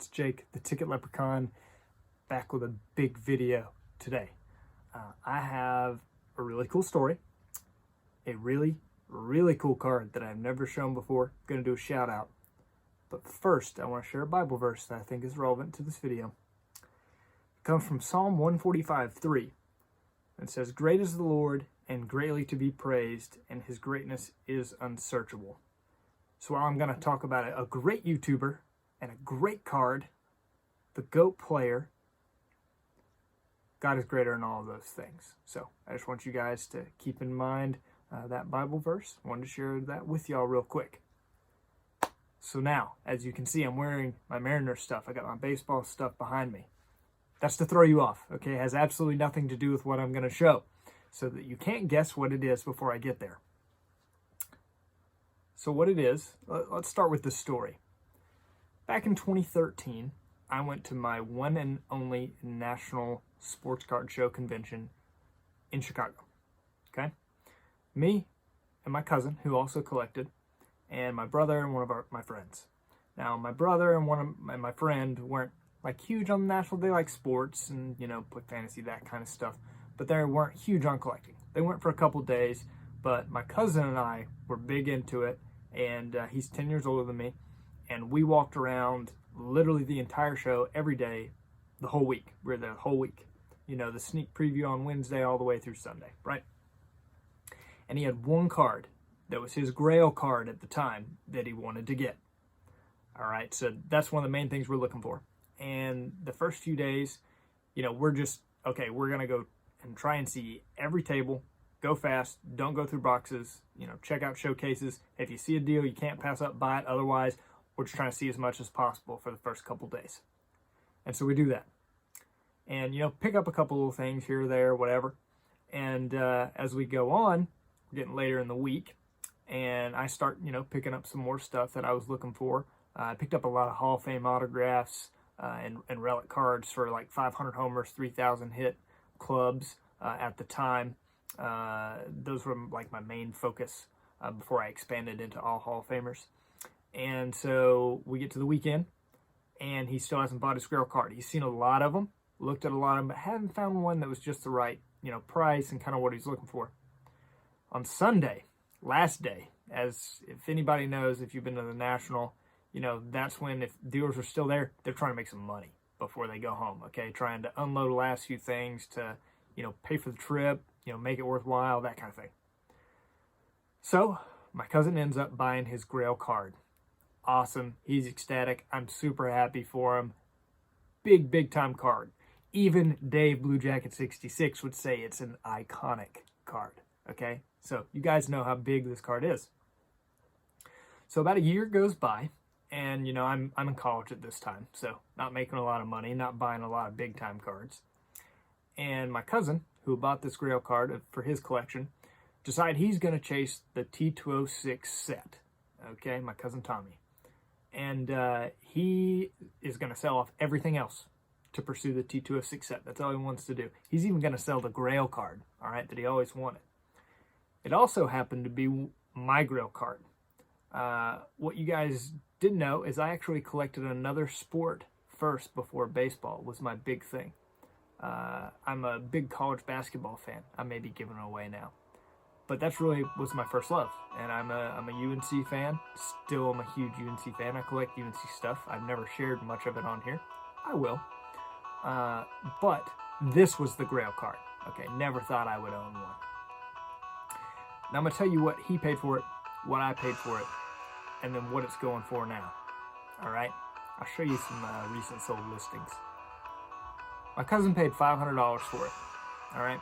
It's Jake, the Ticket Leprechaun, back with a big video today. I have a really cool story, a really cool card that I've never shown before. I'm going to do a shout out. But first, I want to share a Bible verse that I think is relevant to this video. It comes from Psalm 145:3. It says, "Great is the Lord, and greatly to be praised, and his greatness is unsearchable." So while I'm going to talk about a great YouTuber and a great card, the GOAT player, God is greater in all of those things. So I just want you guys to keep in mind that Bible verse. I wanted to share that with y'all real quick. So now, as you can see, I'm wearing my Mariners stuff. I got my baseball stuff behind me. That's to throw you off, okay? It has absolutely nothing to do with what I'm going to show, so that you can't guess what it is before I get there. So what it is, let's start with this story. Back in 2013, I went to my one and only national sports card show convention in Chicago, okay? Me and my cousin, who also collected, and my brother and one of my friends. Now, my brother and my friend weren't like huge on the national. They like sports and, you know, play fantasy, that kind of stuff, but they weren't huge on collecting. They went for a couple days, but my cousin and I were big into it, and he's 10 years older than me, and we walked around literally the entire show every day, the whole week. We were there the whole week. You know, the sneak preview on Wednesday all the way through Sunday, right? And he had one card that was his grail card at the time that he wanted to get. All right, so that's one of the main things we're looking for. And the first few days, you know, we're just, okay, we're going to go and try and see every table, go fast, don't go through boxes, you know, check out showcases. If you see a deal, you can't pass up, buy it. Otherwise, we're just trying to see as much as possible for the first couple days. And so we do that. And, you know, pick up a couple little things here or there, whatever. And as we go on, we're getting later in the week, and I start, you know, picking up some more stuff that I was looking for. I picked up a lot of Hall of Fame autographs and relic cards for like 500 homers, 3,000 hit clubs at the time. Those were like my main focus before I expanded into all Hall of Famers. And so we get to the weekend, and he still hasn't bought his grail card. He's seen a lot of them, looked at a lot of them, but hadn't found one that was just the right, you know, price and kind of what he's looking for. On Sunday, last day, as if anybody knows, if you've been to the National, you know, that's when, if dealers are still there, they're trying to make some money before they go home, okay? Trying to unload the last few things to, you know, pay for the trip, you know, make it worthwhile, that kind of thing. So my cousin ends up buying his grail card. Awesome. He's ecstatic. I'm super happy for him. Big time card. Even Dave Blue Jacket 66 would say it's an iconic card, okay? So you guys know how big this card is. So about a year goes by, and, you know, I'm in college at this time, so not making a lot of money, not buying a lot of big time cards. And my cousin, who bought this grail card for his collection, decided he's going to chase the T206 set, okay? My cousin Tommy. And he is going to sell off everything else to pursue the T206 set. That's all he wants to do. He's even going to sell the grail card, all right, that he always wanted. It also happened to be my grail card. What you guys didn't know is I actually collected another sport first before baseball was my big thing. I'm a big college basketball fan. I may be giving it away now. But that's really was my first love. And I'm a UNC fan. Still am a huge UNC fan. I collect UNC stuff. I've never shared much of it on here. I will. But this was the grail card. Okay, never thought I would own one. Now I'm going to tell you what he paid for it, what I paid for it, and then what it's going for now. All right? I'll show you some recent sold listings. My cousin paid $500 for it. All right?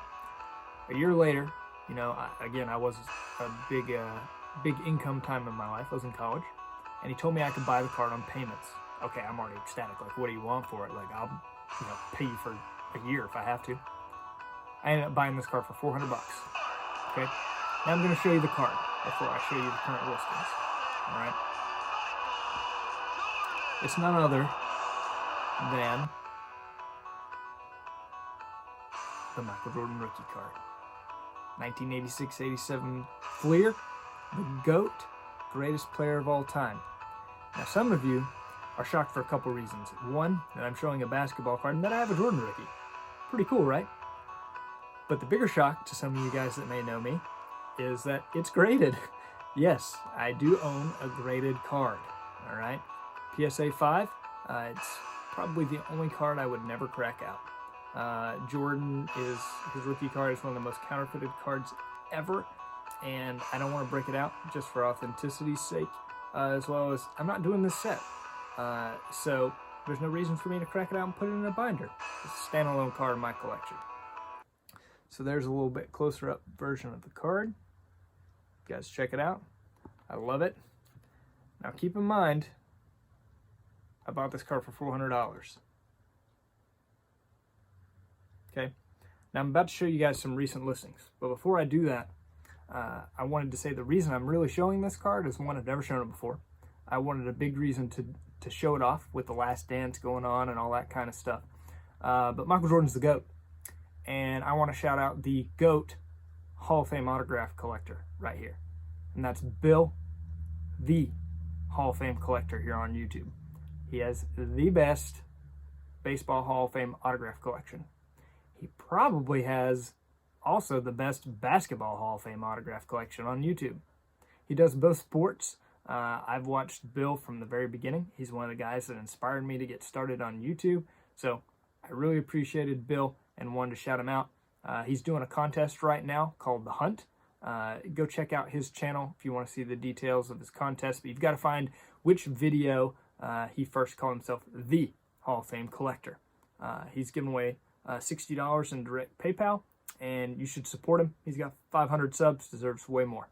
A year later, you know, I was a big income time in my life. I was in college, and he told me I could buy the card on payments. Okay, I'm already ecstatic. Like, what do you want for it? Like, I'll, you know, pay you for a year if I have to. I ended up buying this card for $400. Okay? Now I'm going to show you the card before I show you the current listings. All right? It's none other than the Michael Jordan rookie card. 1986-87 Fleer, the GOAT, greatest player of all time. Now, some of you are shocked for a couple reasons. One, that I'm showing a basketball card and that I have a Jordan rookie. Pretty cool, right? But the bigger shock to some of you guys that may know me is that it's graded. Yes, I do own a graded card, all right? PSA 5, it's probably the only card I would never crack out. Jordan his rookie card is one of the most counterfeited cards ever, and I don't want to break it out just for authenticity's sake, as well as I'm not doing this set. So there's no reason for me to crack it out and put it in a binder. It's a standalone card in my collection. So there's a little bit closer up version of the card. You guys check it out. I love it. Now keep in mind, I bought this card for $400. Okay. Now I'm about to show you guys some recent listings. But before I do that, I wanted to say the reason I'm really showing this card is one, I've never shown it before. I wanted a big reason to show it off with the Last Dance going on and all that kind of stuff. But Michael Jordan's the GOAT. And I want to shout out the GOAT Hall of Fame autograph collector right here. And that's Bill, the Hall of Fame collector here on YouTube. He has the best baseball Hall of Fame autograph collection. He probably has also the best basketball Hall of Fame autograph collection on YouTube. He does both sports. I've watched Bill from the very beginning. He's one of the guys that inspired me to get started on YouTube. So I really appreciated Bill and wanted to shout him out. He's doing a contest right now called The Hunt. Go check out his channel if you want to see the details of his contest. But you've got to find which video he first called himself the Hall of Fame collector. He's giving away $60 in direct PayPal, and you should support him. He's got 500 subs, deserves way more.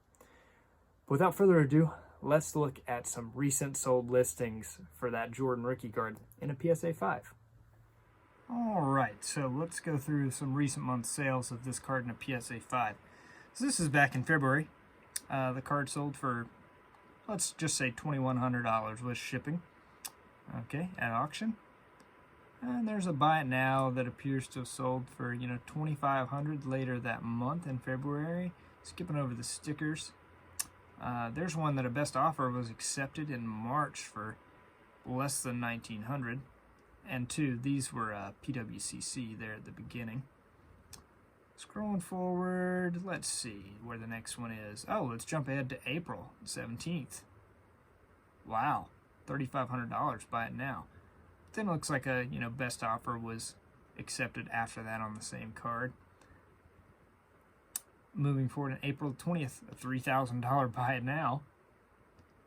Without further ado, let's look at some recent sold listings for that Jordan rookie card in a PSA 5. All right, so let's go through some recent month sales of this card in a PSA 5. So this is back in February. The card sold for, let's just say $2,100 with shipping. Okay, at auction. And there's a buy it now that appears to have sold for, $2,500 later that month in February. Skipping over the stickers. There's one that a best offer was accepted in March for less than $1,900. And two, these were PWCC there at the beginning. Scrolling forward, let's see where the next one is. Oh, let's jump ahead to April 17th. Wow, $3,500, buy it now. Then it looks like a best offer was accepted after that on the same card. Moving forward in April 20th, a $3,000 buy it now.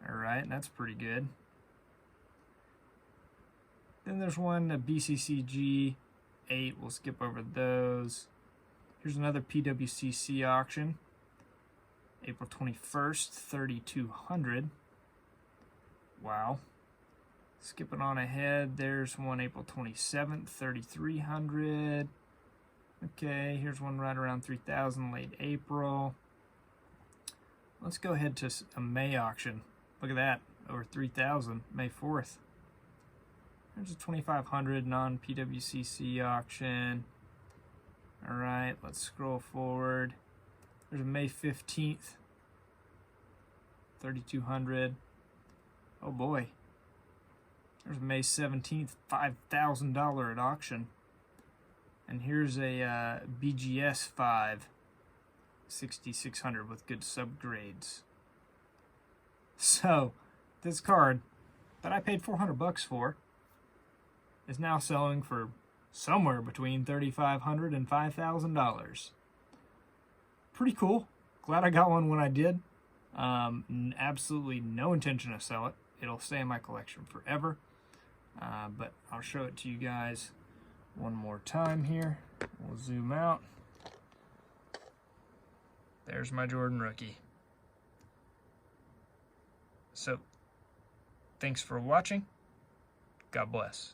All right, that's pretty good. Then there's one, a BCCG 8. We'll skip over those. Here's another PWCC auction. April 21st, $3,200. Wow. Skipping on ahead, there's one April 27th, $3,300. Okay, here's one right around $3,000, late April. Let's go ahead to a May auction. Look at that, over $3,000, May 4th. There's a $2,500 non-PWCC auction. All right, let's scroll forward. There's a May 15th, $3,200. Oh boy. There's a May 17th, $5,000 at auction. And here's a BGS 5, $6,600 with good subgrades. So, this card that I paid $400 for is now selling for somewhere between $3,500 and $5,000. Pretty cool. Glad I got one when I did. Absolutely no intention to sell it. It'll stay in my collection forever. But I'll show it to you guys one more time here. We'll zoom out. There's my Jordan rookie. So, thanks for watching. God bless.